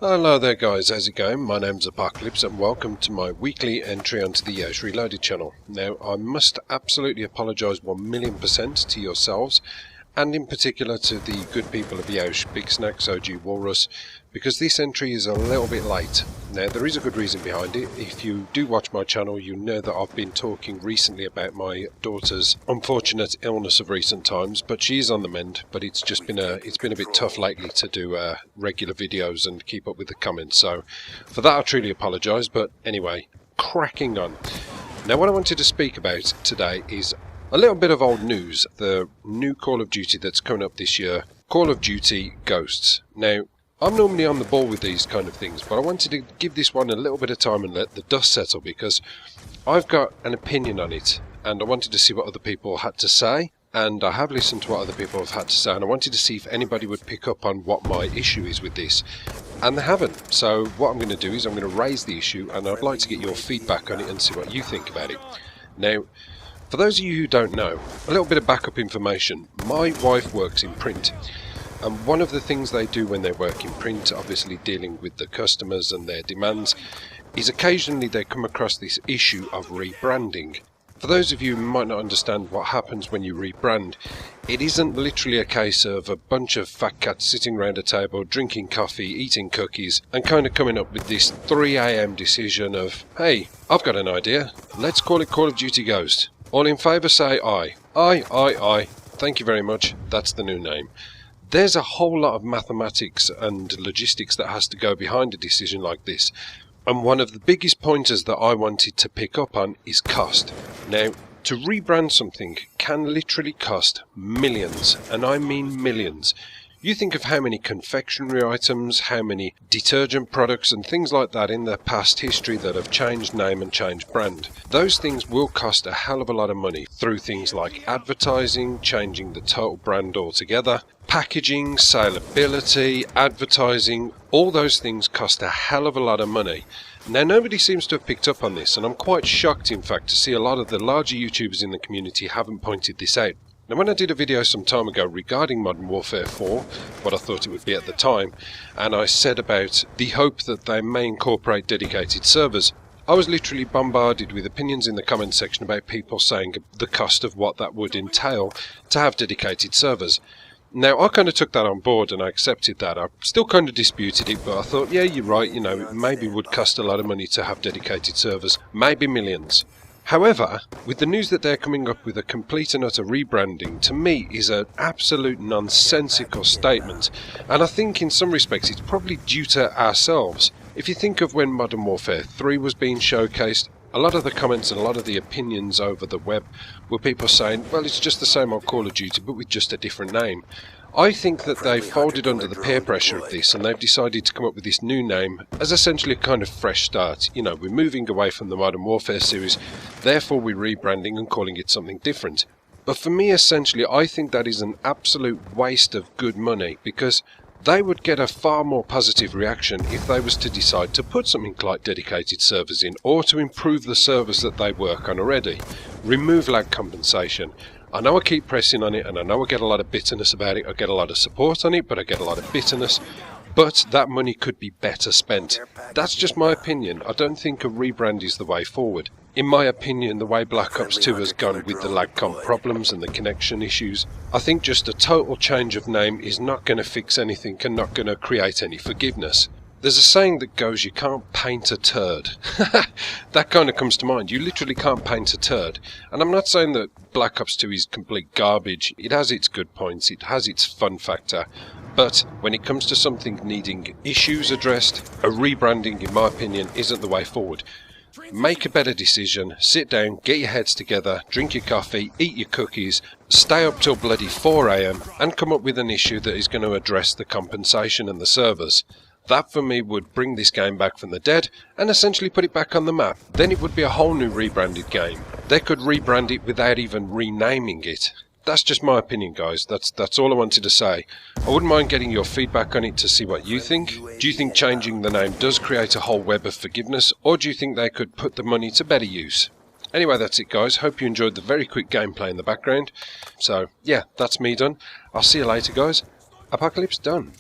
Hello there guys, how's it going? My name's Ap0col1pse and welcome to my weekly entry onto the Yeousch Reloaded channel. Now I must absolutely apologise 1,000,000% to yourselves and in particular to the good people of Yeousch, Big Snacks, OG Walrus, because this entry is a little bit late. Now there is a good reason behind it. If you do watch my channel you know that I've been talking recently about my daughter's unfortunate illness of recent times, but she is on the mend, but it's been a bit tough lately to do regular videos and keep up with the comments, so for that I truly apologise. But anyway, cracking on. Now what I wanted to speak about today is a little bit of old news, the new Call of Duty that's coming up this year, Call of Duty Ghosts. Now, I'm normally on the ball with these kind of things, but I wanted to give this one a little bit of time and let the dust settle because I've got an opinion on it and I wanted to see what other people had to say, and I have listened to what other people have had to say and I wanted to see if anybody would pick up on what my issue is with this, and they haven't. So what I'm going to do is I'm going to raise the issue and I'd like to get your feedback on it and see what you think about it. Now, for those of you who don't know, a little bit of backup information. My wife works in print, and one of the things they do when they work in print, obviously dealing with the customers and their demands, is occasionally they come across this issue of rebranding. For those of you who might not understand what happens when you rebrand, it isn't literally a case of a bunch of fat cats sitting around a table, drinking coffee, eating cookies, and kind of coming up with this 3 AM decision of, hey, I've got an idea, let's call it Call of Duty Ghost. All in favour say aye. Aye, aye, aye. Thank you very much. That's the new name. There's a whole lot of mathematics and logistics that has to go behind a decision like this. And one of the biggest pointers that I wanted to pick up on is cost. Now, to rebrand something can literally cost millions, and I mean millions. You think of how many confectionery items, how many detergent products and things like that in the past history that have changed name and changed brand. Those things will cost a hell of a lot of money through things like advertising, changing the total brand altogether, packaging, saleability, advertising. All those things cost a hell of a lot of money. Now nobody seems to have picked up on this, and I'm quite shocked in fact to see a lot of the larger YouTubers in the community haven't pointed this out. Now when I did a video some time ago regarding Modern Warfare 4, what I thought it would be at the time, and I said about the hope that they may incorporate dedicated servers, I was literally bombarded with opinions in the comment section about people saying the cost of what that would entail to have dedicated servers. Now I kind of took that on board and I accepted that. I still kind of disputed it, but I thought, yeah, you're right, you know, it maybe would cost a lot of money to have dedicated servers, maybe millions. However, with the news that they're coming up with a complete and utter rebranding, to me is an absolute nonsensical statement, and I think in some respects it's probably due to ourselves. If you think of when Modern Warfare 3 was being showcased, a lot of the comments and a lot of the opinions over the web were people saying, well, it's just the same old Call of Duty but with just a different name. I think that they've folded under the peer pressure of this and they've decided to come up with this new name as essentially a kind of fresh start. You know, we're moving away from the Modern Warfare series, therefore we're rebranding and calling it something different. But for me, essentially, I think that is an absolute waste of good money, because they would get a far more positive reaction if they was to decide to put something like dedicated servers in, or to improve the servers that they work on already. Remove lag compensation. I know I keep pressing on it and I know I get a lot of bitterness about it, I get a lot of support on it, but I get a lot of bitterness. But that money could be better spent. That's just my opinion. I don't think a rebrand is the way forward. In my opinion, the way Black.ops 2 has gone with the lag comp problems and the connection issues, I think just a total change of name is not going to fix anything and not going to create any forgiveness. There's a saying that goes, you can't paint a turd. That kind of comes to mind. You literally can't paint a turd. And I'm not saying that Black Ops 2 is complete garbage. It has its good points, it has its fun factor. But when it comes to something needing issues addressed, a rebranding, in my opinion, isn't the way forward. Make a better decision, sit down, get your heads together, drink your coffee, eat your cookies, stay up till bloody 4 AM and come up with an issue that is going to address the compensation and the servers. That for me would bring this game back from the dead and essentially put it back on the map. Then it would be a whole new rebranded game. They could rebrand it without even renaming it. That's just my opinion, guys. That's all I wanted to say. I wouldn't mind getting your feedback on it to see what you think. Do you think changing the name does create a whole web of forgiveness, or do you think they could put the money to better use? Anyway, that's it, guys. Hope you enjoyed the very quick gameplay in the background. So, yeah, that's me done. I'll see you later, guys. Ap0col1pse done.